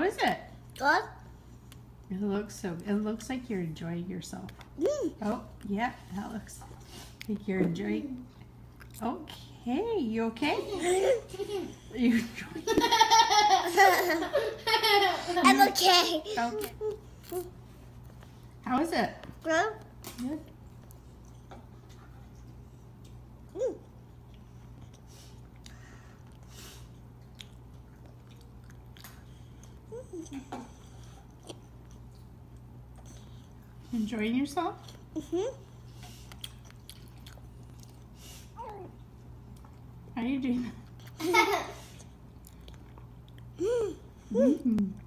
How is it? Good. It looks like you're enjoying yourself. Mm. Oh, yeah, that looks like you're enjoying. Okay, you okay? You enjoying? I'm okay. Okay. How is it? Good. Good. Mm. Enjoying yourself? Mhm. How are you doing? Mm. Mm.